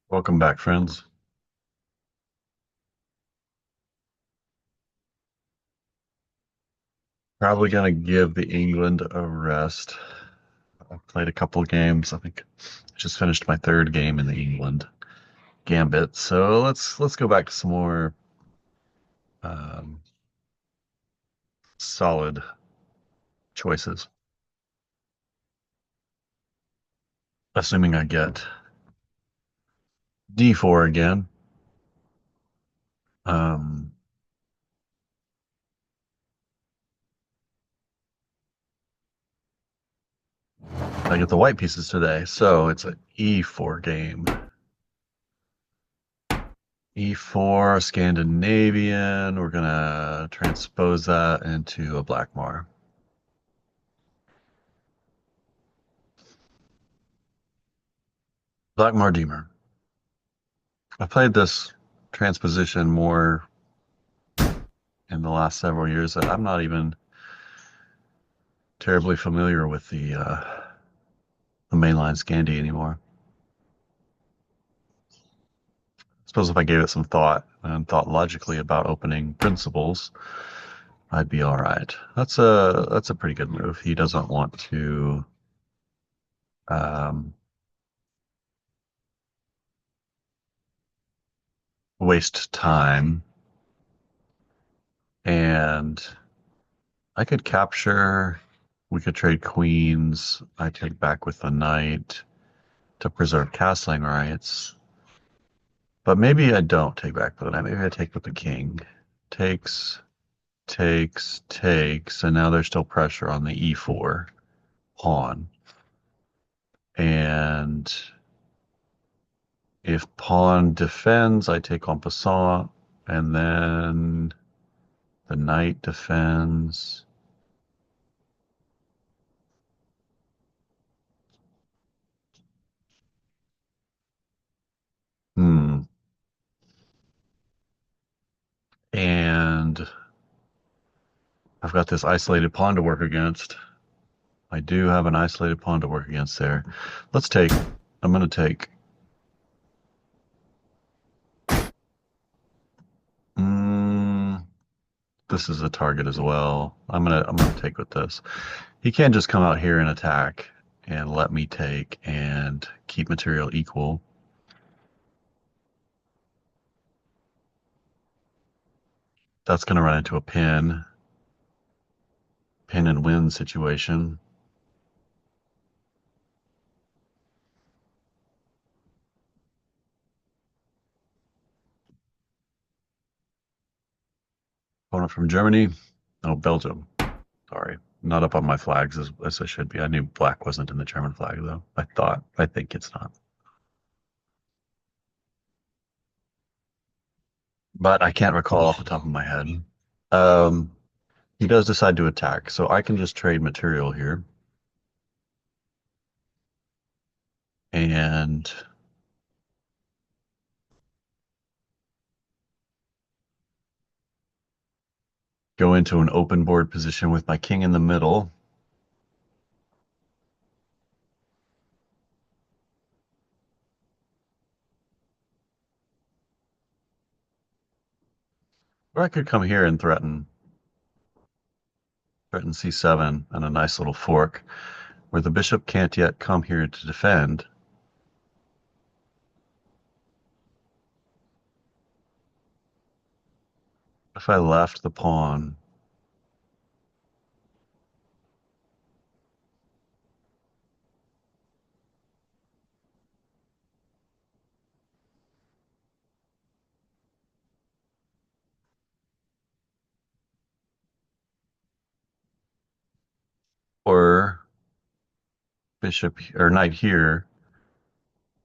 Welcome back, friends. Probably gonna give the England a rest. I've played a couple of games. I think I just finished my third game in the England Gambit. So let's go back to some more um, solid choices. Assuming I get D4 again. Um, I get the white pieces today, so it's an E4 game. E4 Scandinavian. We're gonna transpose that into a Blackmar. Blackmar Diemer. I played this transposition more in the last several years that I'm not even terribly familiar with the mainline Scandi anymore. I suppose if I gave it some thought and thought logically about opening principles, I'd be all right. That's a pretty good move. He doesn't want to um, waste time, and I could capture. We could trade queens. I take back with the knight to preserve castling rights. But maybe I don't take back with the knight. Maybe I take with the king. Takes, takes, and now there's still pressure on the e4 pawn. And if pawn defends, I take en passant, and then the knight defends. Hmm. And I've got this isolated pawn to work against. I do have an isolated pawn to work against there. Let's take. I'm going to take. Mm, this is a target as well. I'm gonna take with this. He can't just come out here and attack and let me take and keep material equal. That's gonna run into a pin and win situation. Opponent from Germany. Oh, Belgium. Sorry. Not up on my flags as I should be. I knew black wasn't in the German flag though. I think it's not. But I can't recall off the top of my head. Um, he does decide to attack, so I can just trade material here and go into an open board position with my king in the middle. Or I could come here and threaten c7 and a nice little fork where the bishop can't yet come here to defend. If I left the pawn, or bishop or knight here,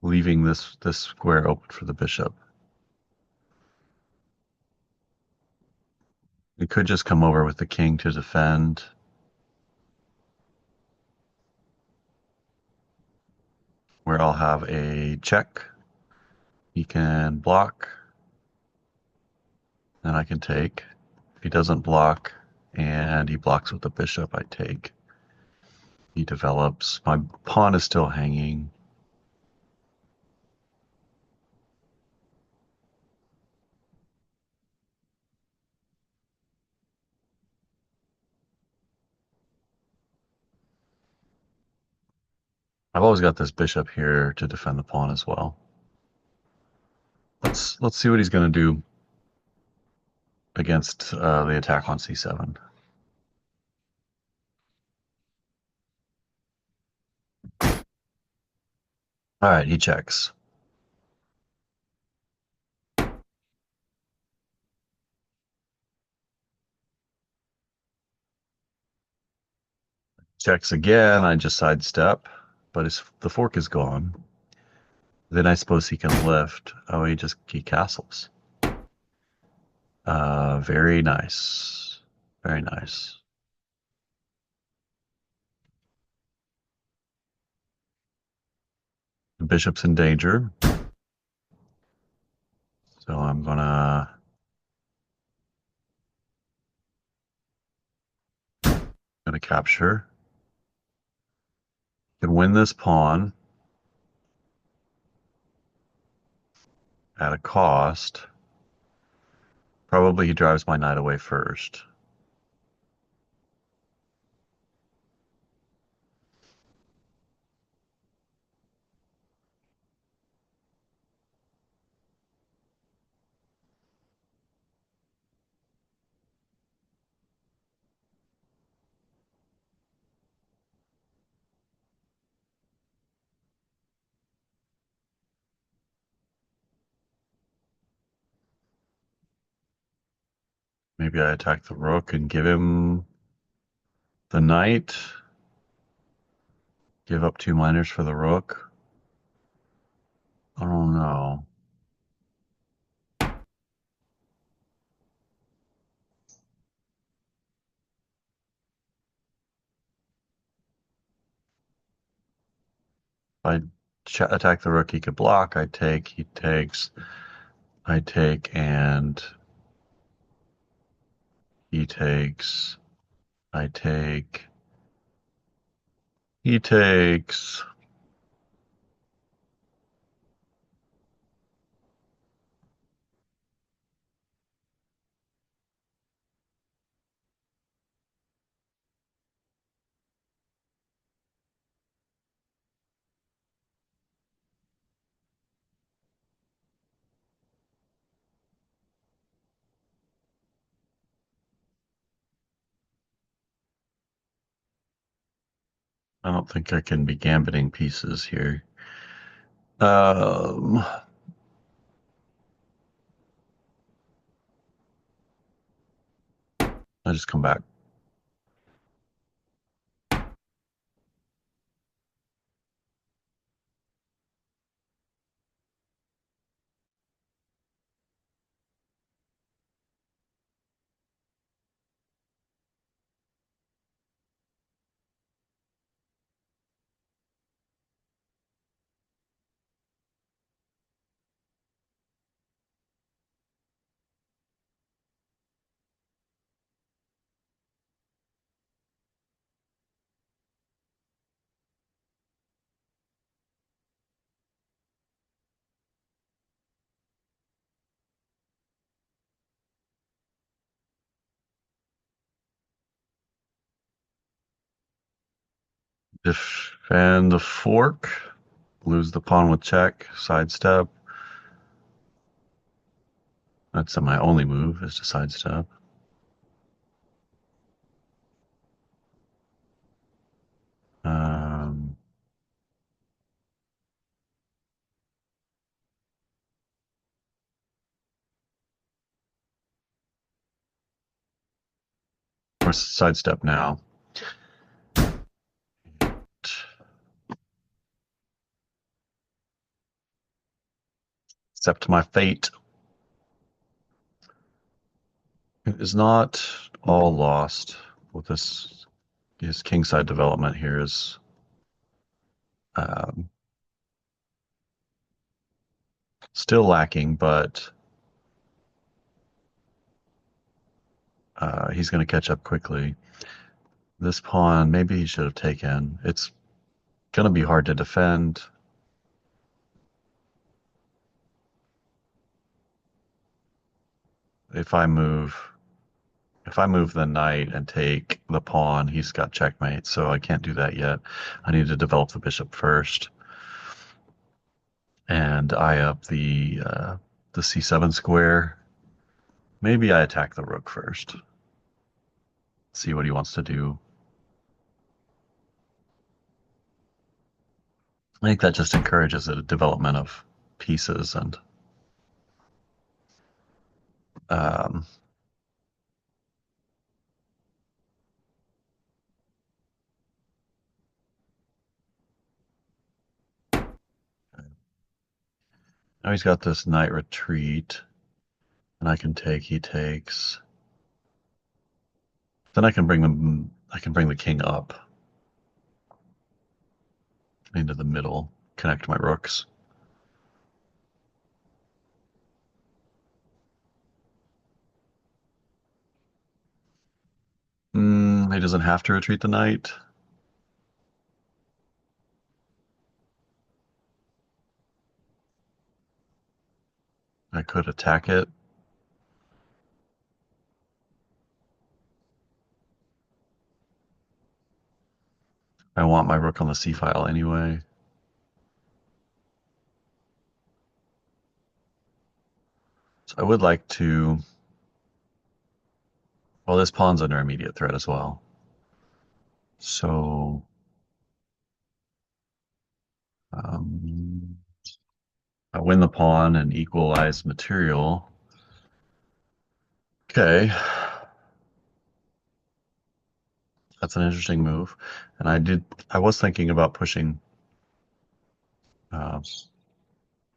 leaving this square open for the bishop. We could just come over with the king to defend, where I'll have a check. He can block, and I can take. If he doesn't block and he blocks with the bishop, I take. He develops. My pawn is still hanging. I've always got this bishop here to defend the pawn as well. Let's see what he's going to do against the attack on c7. All right, he checks. Checks again. I just sidestep, but the fork is gone. Then I suppose he can lift. Oh, he castles. Very nice. Very nice. The bishop's in danger. So I'm gonna capture. Can win this pawn at a cost. Probably he drives my knight away first. Maybe I attack the rook and give him the knight. Give up 2 minors for the rook. I don't know. If I attack the rook, he could block. I take, he takes, I take, and he takes, I take, he takes. I don't think I can be gambiting pieces here. Um, I just come back. Defend the fork. Lose the pawn with check. Sidestep. That's my only move is to sidestep. Um, or sidestep now. Accept my fate. It is not all lost with this. His kingside development here is um, still lacking, but he's going to catch up quickly. This pawn, maybe he should have taken. It's going to be hard to defend. If I move, if I move the knight and take the pawn, he's got checkmate, so I can't do that yet. I need to develop the bishop first and eye up the c7 square. Maybe I attack the rook first. See what he wants to do. I think that just encourages the development of pieces and um, now he's got this knight retreat, and I can take. He takes. Then I can bring them. I can bring the king up into the middle, connect my rooks. He doesn't have to retreat the knight. I could attack it. I want my rook on the c file anyway. So I would like to. Well, this pawn's under immediate threat as well. So um, I win the pawn and equalize material. Okay, that's an interesting move. And I was thinking about pushing uh,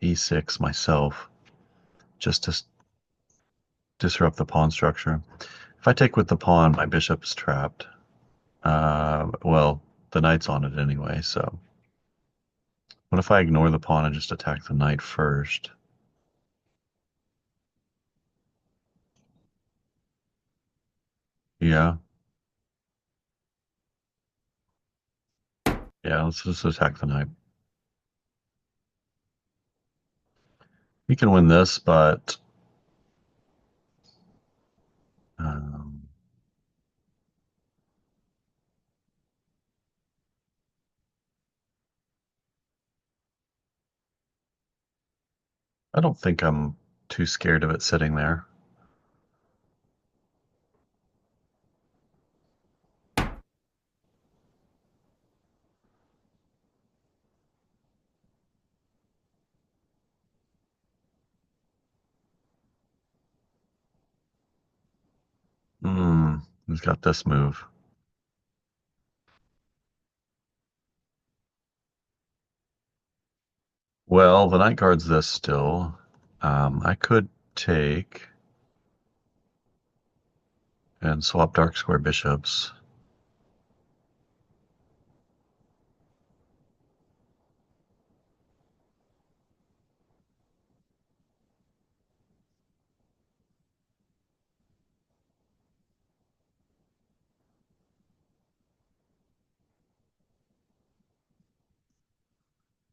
e6 myself just to disrupt the pawn structure. If I take with the pawn, my bishop is trapped. Well, the knight's on it anyway, so what if I ignore the pawn and just attack the knight first? Yeah, yeah, let's just attack the knight. We can win this, but um, I don't think I'm too scared of it sitting there. Who's got this move? Well, the knight guards this still. I could take and swap dark square bishops.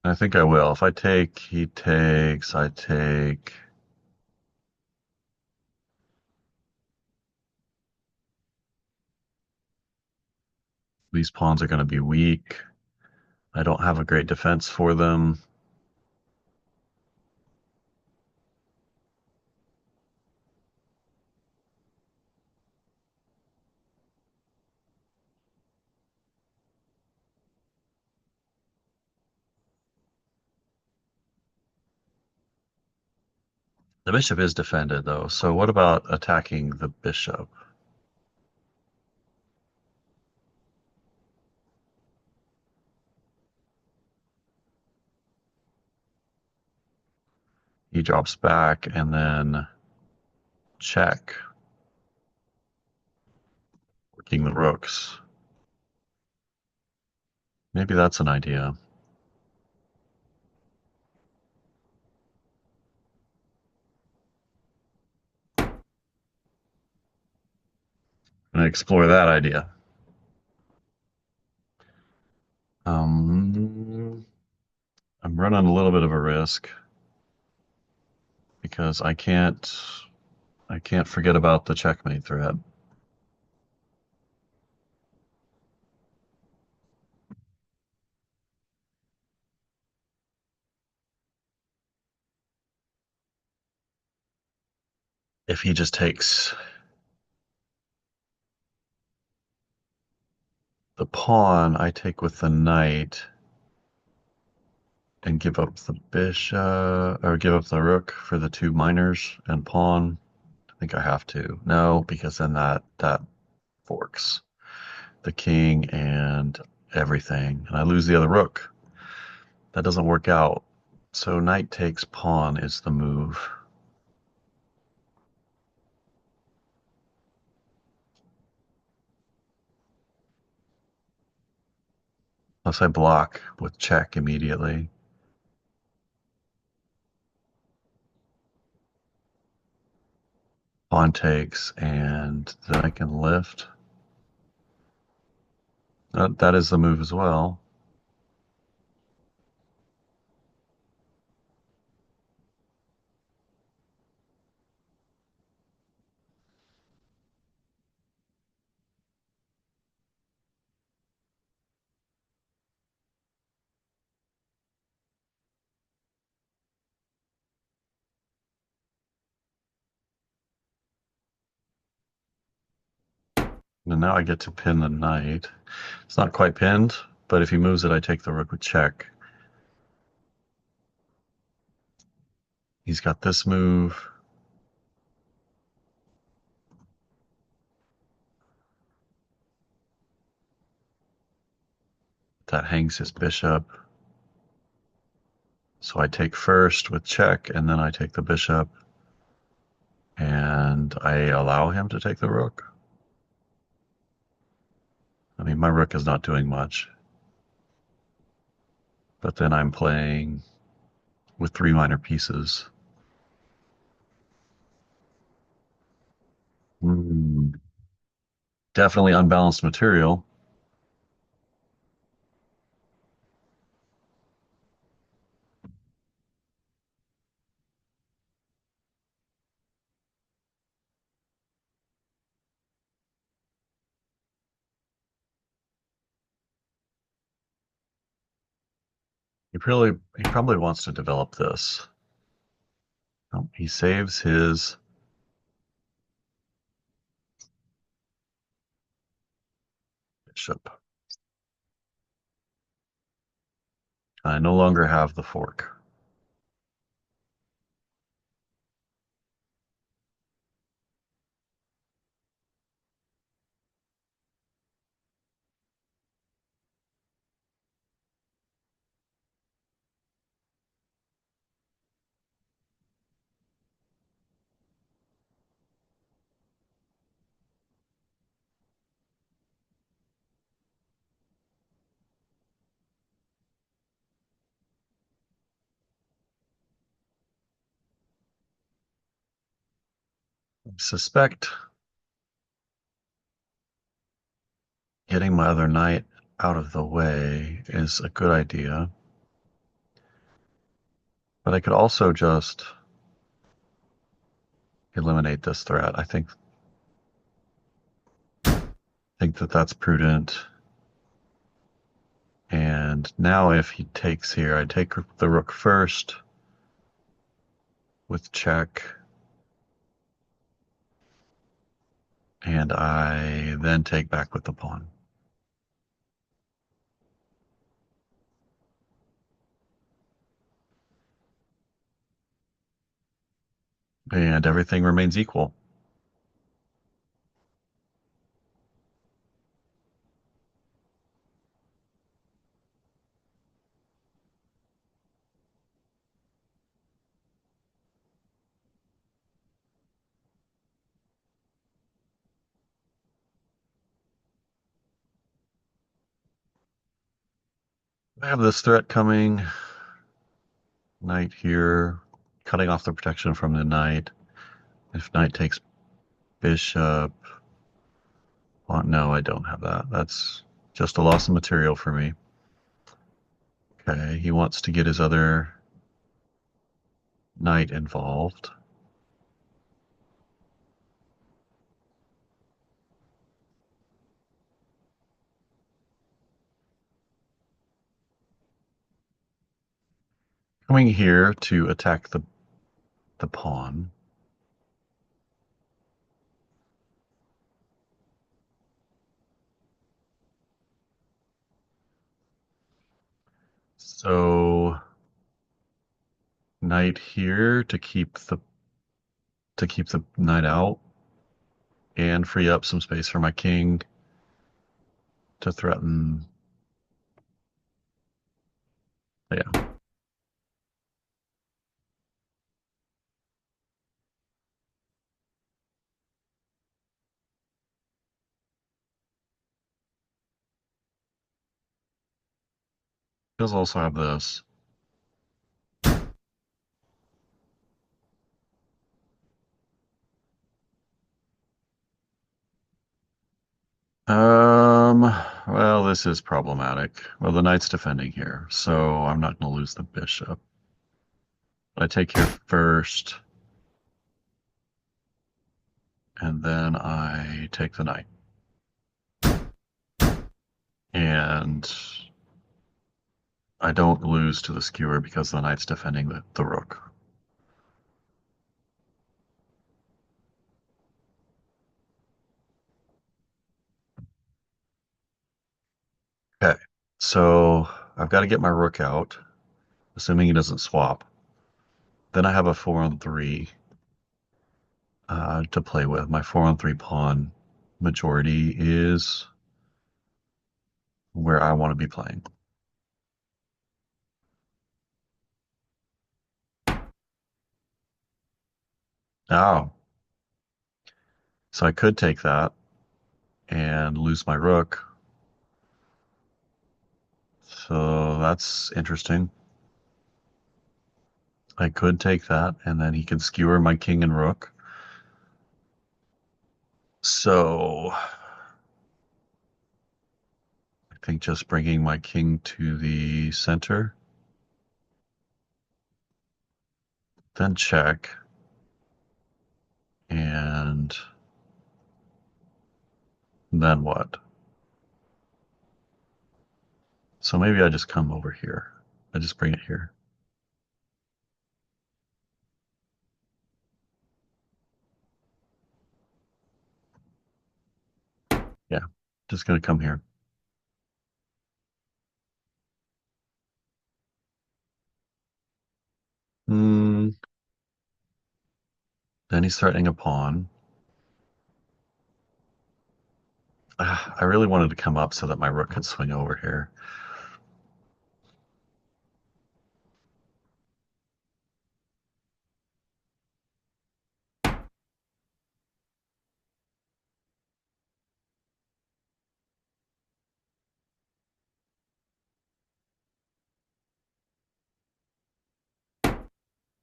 I think I will. If I take, he takes, I take. These pawns are going to be weak. I don't have a great defense for them. The bishop is defended, though. So what about attacking the bishop? He drops back and then check, working the rooks. Maybe that's an idea. I'm gonna explore that idea. Um, I'm running a little bit of a risk because I can't forget about the checkmate threat. If he just takes the pawn, I take with the knight and give up the bishop or give up the rook for the two minors and pawn. I think I have to. No, because then that forks the king and everything, and I lose the other rook. That doesn't work out. So knight takes pawn is the move. Unless I block with check immediately. Pawn takes, and then I can lift. That is the move as well. And now I get to pin the knight. It's not quite pinned, but if he moves it, I take the rook with check. He's got this move. That hangs his bishop. So I take first with check, and then I take the bishop, and I allow him to take the rook. I mean, my rook is not doing much, but then I'm playing with three minor pieces. Mm, definitely unbalanced material. He probably wants to develop this. He saves his bishop. I no longer have the fork. I suspect getting my other knight out of the way is a good idea, but I could also just eliminate this threat. I think that that's prudent. And now if he takes here, I take the rook first with check, and I then take back with the pawn. And everything remains equal. I have this threat coming. Knight here, cutting off the protection from the knight. If knight takes bishop, well, no, I don't have that. That's just a loss of material for me. Okay, he wants to get his other knight involved. Coming here to attack the pawn. So knight here to keep the knight out and free up some space for my king to threaten. Yeah, does also have this. Um, well, this is problematic. Well, the knight's defending here, so I'm not going to lose the bishop. I take here first, and then I take the knight. And I don't lose to the skewer because the knight's defending the rook. Okay, so I've got to get my rook out, assuming he doesn't swap. Then I have a 4 on 3 to play with. My 4 on 3 pawn majority is where I want to be playing. Oh, so I could take that and lose my rook. So that's interesting. I could take that, and then he can skewer my king and rook. So I think just bringing my king to the center, then check, and then what? So maybe I just come over here. I just bring it here. Yeah, just gonna come here. Hmm. Then he's threatening a pawn. I really wanted to come up so that my rook could swing over here.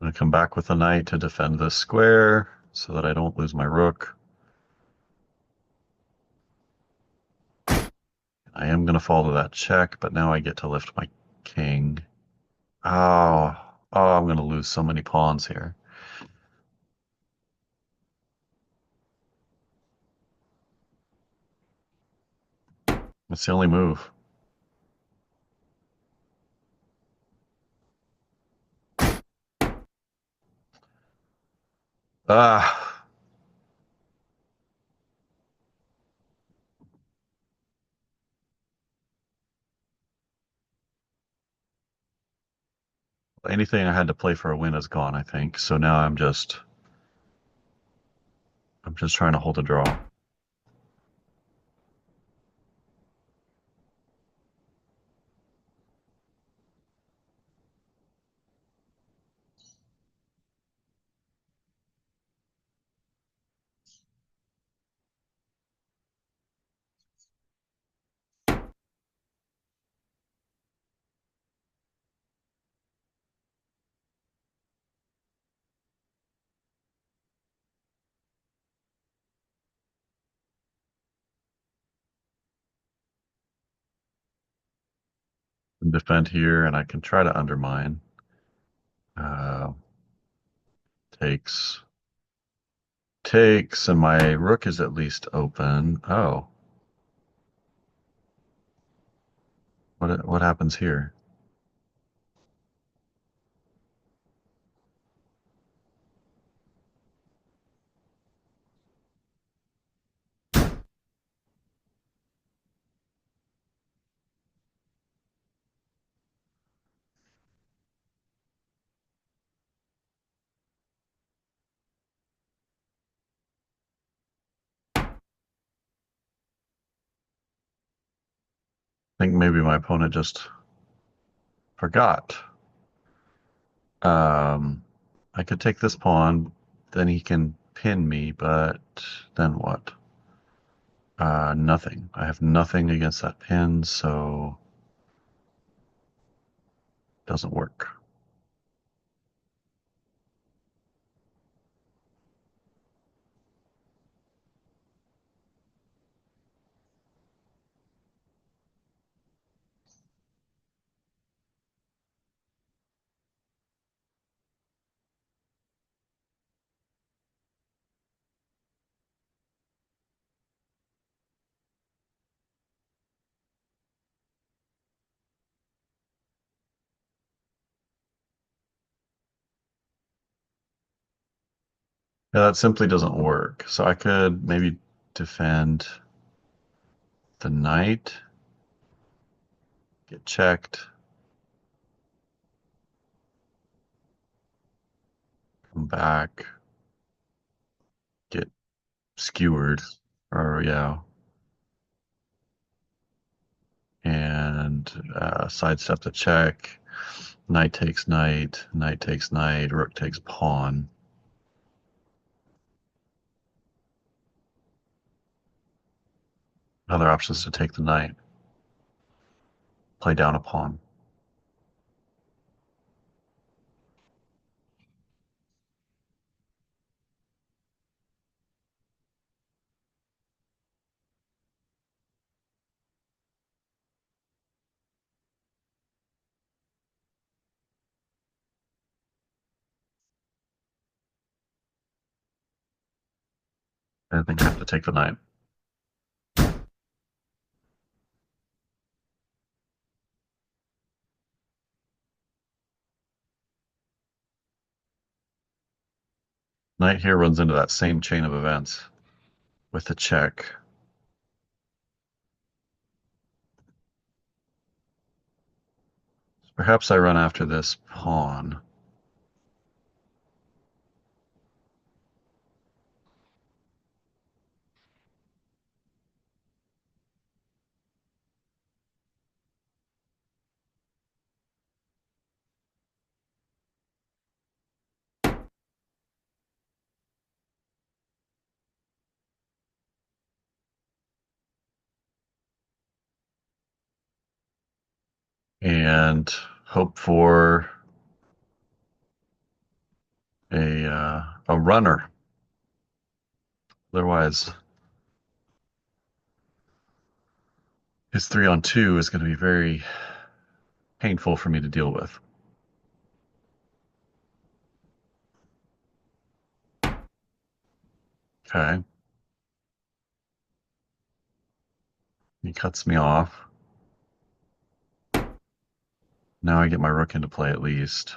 I'm gonna come back with a knight to defend this square so that I don't lose my rook. I am gonna fall to that check, but now I get to lift my king. Oh, I'm gonna lose so many pawns here. That's the only move. Ah, anything I had to play for a win is gone, I think. So now I'm just trying to hold a draw and defend here, and I can try to undermine. Uh, takes, takes, and my rook is at least open. Oh, what happens here? I think maybe my opponent just forgot. Um, I could take this pawn, then he can pin me, but then what? Nothing. I have nothing against that pin, so it doesn't work. Yeah, that simply doesn't work. So I could maybe defend the knight, get checked, come back, get skewered, or yeah, and sidestep the check. Knight takes knight, knight takes knight, rook takes pawn. Other options to take the knight, play down a pawn. I think I have to take the knight. Knight here runs into that same chain of events with the check. Perhaps I run after this pawn. And hope for a runner. Otherwise, his 3-on-2 is going to be very painful for me to deal with. Okay, he cuts me off. Now I get my rook into play at least.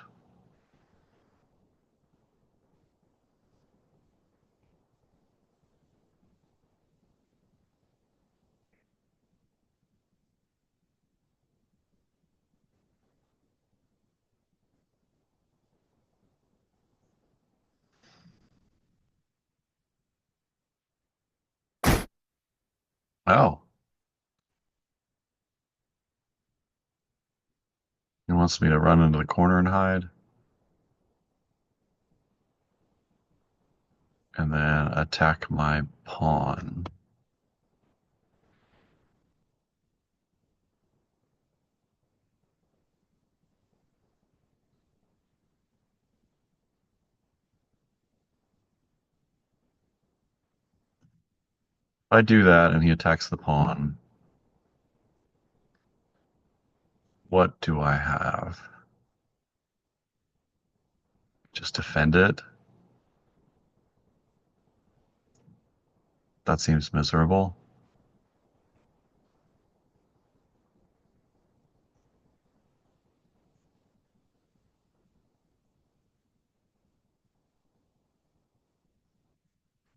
Oh, he wants me to run into the corner and hide, and then attack my pawn. If I do that and he attacks the pawn, what do I have? Just defend it? That seems miserable.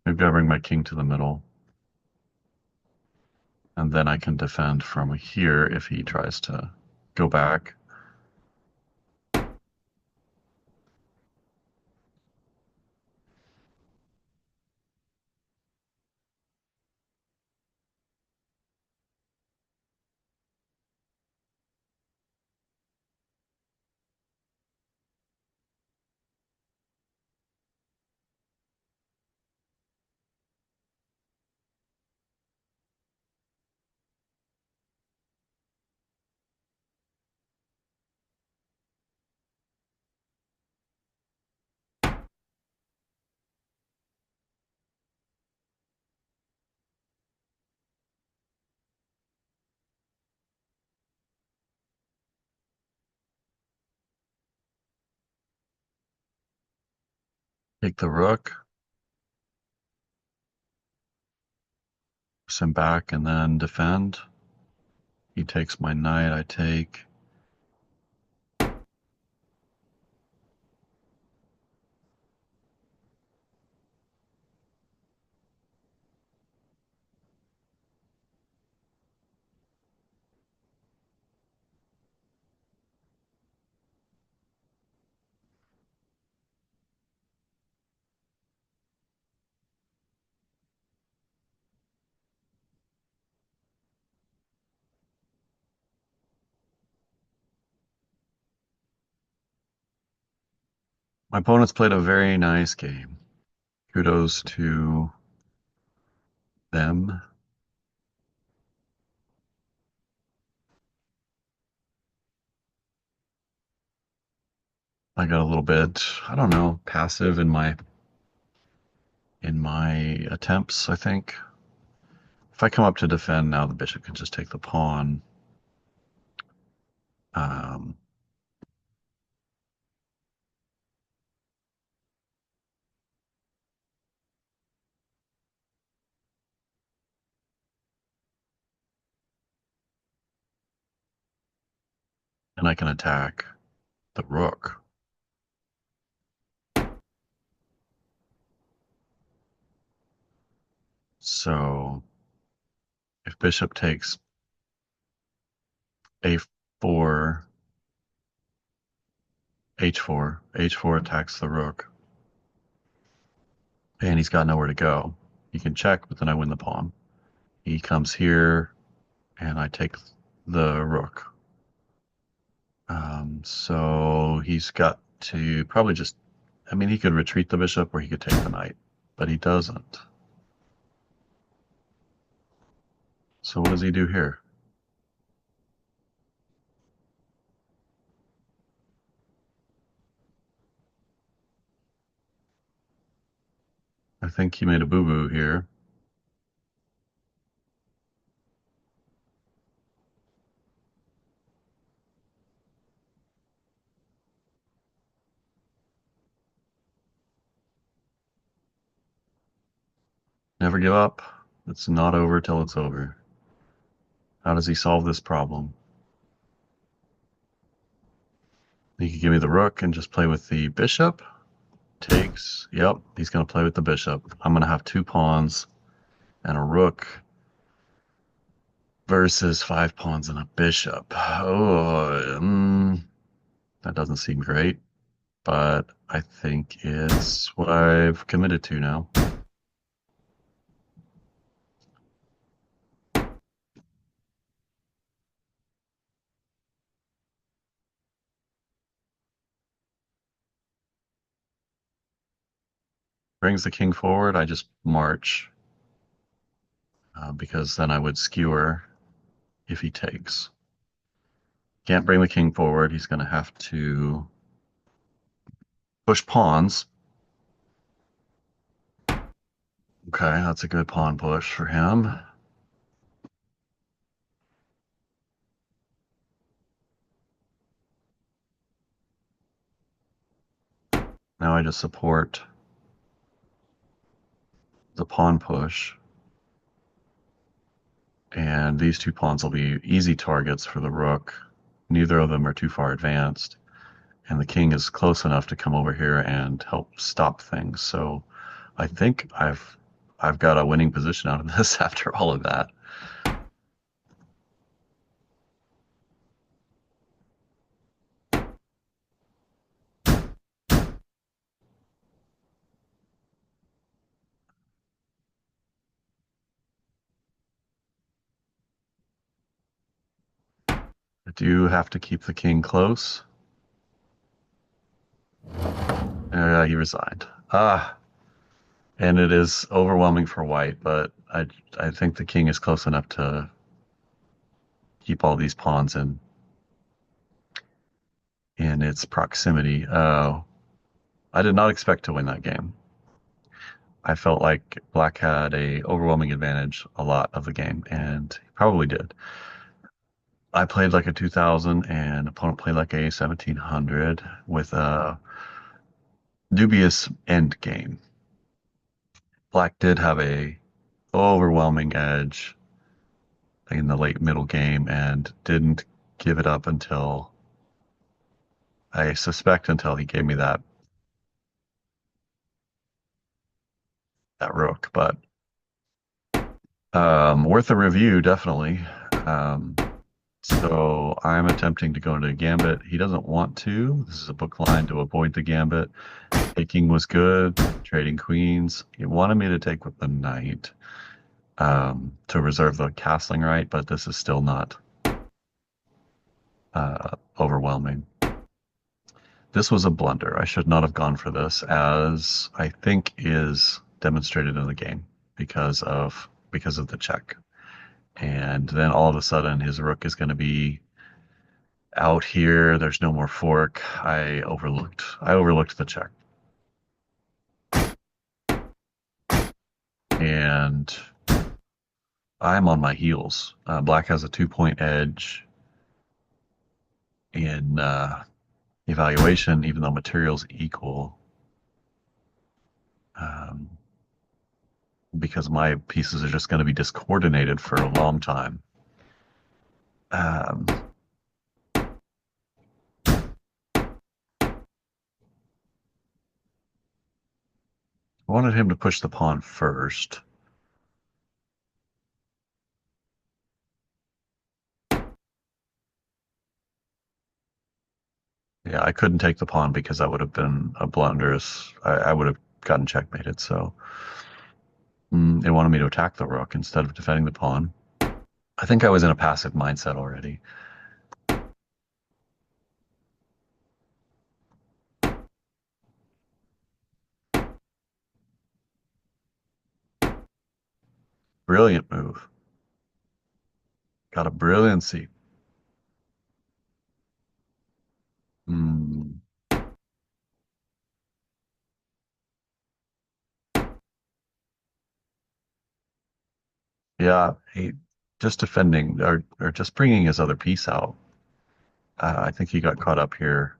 Maybe I bring my king to the middle, and then I can defend from here if he tries to go back. Take the rook, send back, and then defend. He takes my knight, I take. My opponent's played a very nice game. Kudos to them. I got a little bit, I don't know, passive in my attempts, I think. If I come up to defend now, the bishop can just take the pawn. Um, and I can attack the rook. So if bishop takes a4, h4 attacks the rook, and he's got nowhere to go. He can check, but then I win the pawn. He comes here, and I take the rook. So he's got to probably just, I mean, he could retreat the bishop or he could take the knight, but he doesn't. So what does he do here? I think he made a boo-boo here. Never give up. It's not over till it's over. How does he solve this problem? He could give me the rook and just play with the bishop. Takes. Yep, he's going to play with the bishop. I'm going to have two pawns and a rook versus five pawns and a bishop. Oh, that doesn't seem great, but I think it's what I've committed to now. Brings the king forward, I just march because then I would skewer if he takes. Can't bring the king forward. He's going to have to push pawns. Okay, that's a good pawn push for him. Now I just support the pawn push. And these two pawns will be easy targets for the rook. Neither of them are too far advanced. And the king is close enough to come over here and help stop things. So I think I've got a winning position out of this after all of that. I do have to keep the king close. He resigned. And it is overwhelming for white, but I think the king is close enough to keep all these pawns in its proximity. I did not expect to win that game. I felt like black had a overwhelming advantage a lot of the game, and he probably did. I played like a 2000 and opponent played like a 1700 with a dubious end game. Black did have a overwhelming edge in the late middle game and didn't give it up until I suspect until he gave me that rook. But worth a review, definitely. Um, so I'm attempting to go into a gambit. He doesn't want to. This is a book line to avoid the gambit. Taking was good. Trading queens. He wanted me to take with the knight to reserve the castling right, but this is still not overwhelming. This was a blunder. I should not have gone for this, as I think is demonstrated in the game because of the check. And then all of a sudden his rook is going to be out here. There's no more fork. I overlooked the check. And I'm on my heels. Black has a 2 point edge in evaluation, even though materials equal. Um, because my pieces are just going to be discoordinated for a long time. Um, I wanted him to push the pawn first. Yeah, I couldn't take the pawn because that would have been a blunderous. I would have gotten checkmated. So they wanted me to attack the rook instead of defending the pawn. I think I was in a passive mindset already. Brilliant move. Got a brilliancy. Mm, yeah, he just defending or just bringing his other piece out. I think he got caught up here.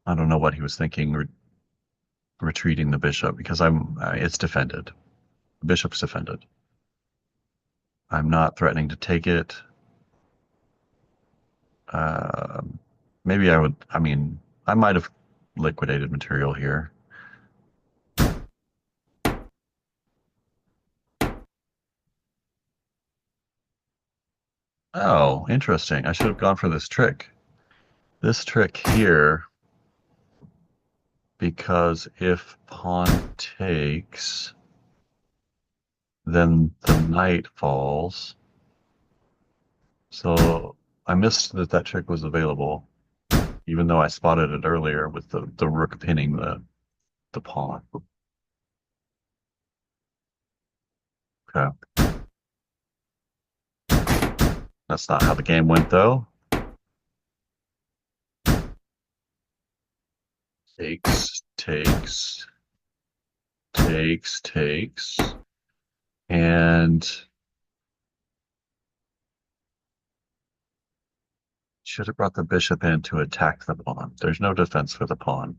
I don't know what he was thinking, retreating the bishop because it's defended. The bishop's defended. I'm not threatening to take it. Um, maybe I would. I mean, I might have liquidated material here. Oh, interesting. I should have gone for this trick. This trick here, because if pawn takes, then the knight falls. So I missed that trick was available, even though I spotted it earlier with the rook pinning the pawn. Okay. That's not how the game went, though. Takes, takes, takes. And should have brought the bishop in to attack the pawn. There's no defense for the pawn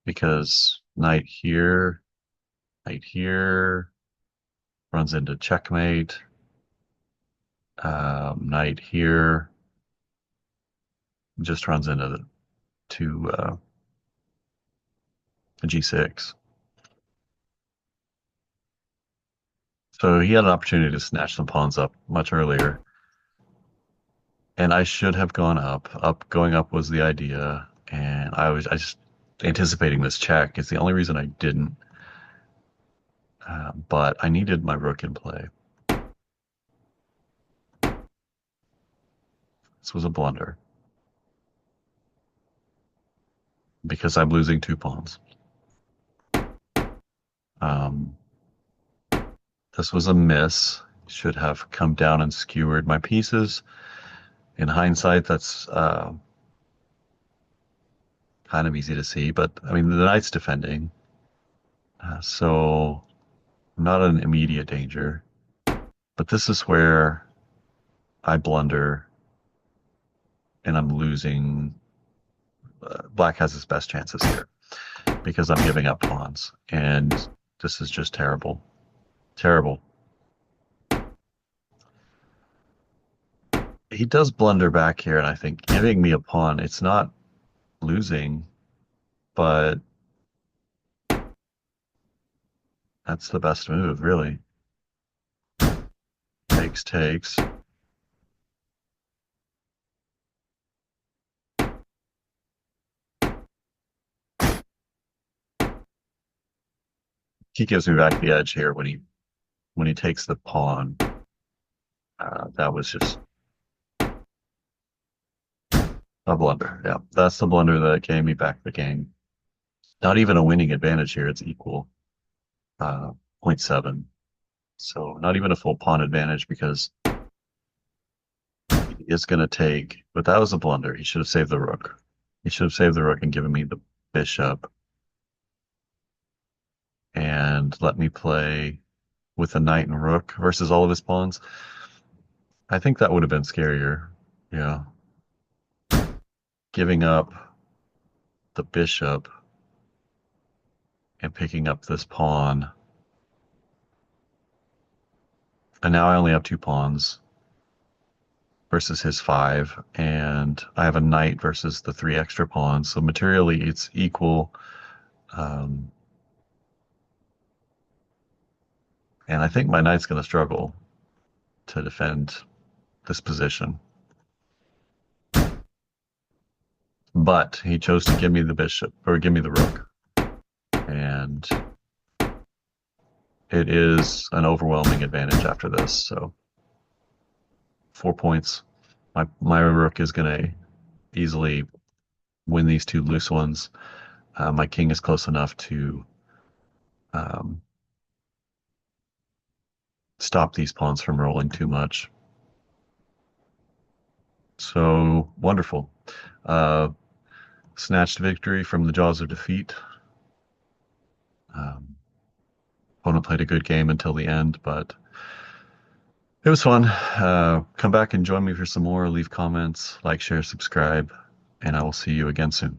because knight here runs into checkmate. Knight here just runs into to g6. So he had an opportunity to snatch some pawns up much earlier. And I should have gone up. Going up was the idea. And I just anticipating this check is the only reason I didn't. But I needed my rook in play. This was a blunder because I'm losing 2 pawns. Um, this was a miss. Should have come down and skewered my pieces. In hindsight, that's kind of easy to see, but I mean, the knight's defending, so I'm not an immediate danger. But this is where I blunder and I'm losing Black has his best chances here because I'm giving up pawns, and this is just terrible. Terrible. He does blunder back here, and I think giving me a pawn, it's not losing, but that's the best move, really. Takes, takes. He gives me back the edge here when he takes the pawn. That was just a blunder. Yeah, that's the blunder that gave me back the game. Not even a winning advantage here. It's equal, uh, zero point 0.7. So not even a full pawn advantage because he is going to take. But that was a blunder. He should have saved the rook. He should have saved the rook and given me the bishop and let me play with a knight and rook versus all of his pawns. I think that would have been scarier. Yeah. Giving up the bishop and picking up this pawn. And now I only have two pawns versus his five, and I have a knight versus the three extra pawns. So materially, it's equal. Um, and I think my knight's going to struggle to defend this position. But he chose to give me the bishop, or give me the rook. And it is an overwhelming advantage after this. So 4 points. My rook is going to easily win these two loose ones. My king is close enough to um, stop these pawns from rolling too much. So wonderful. Uh, Snatched victory from the jaws of defeat. Um, Opponent played a good game until the end, but it was fun. Come back and join me for some more. Leave comments, like, share, subscribe, and I will see you again soon.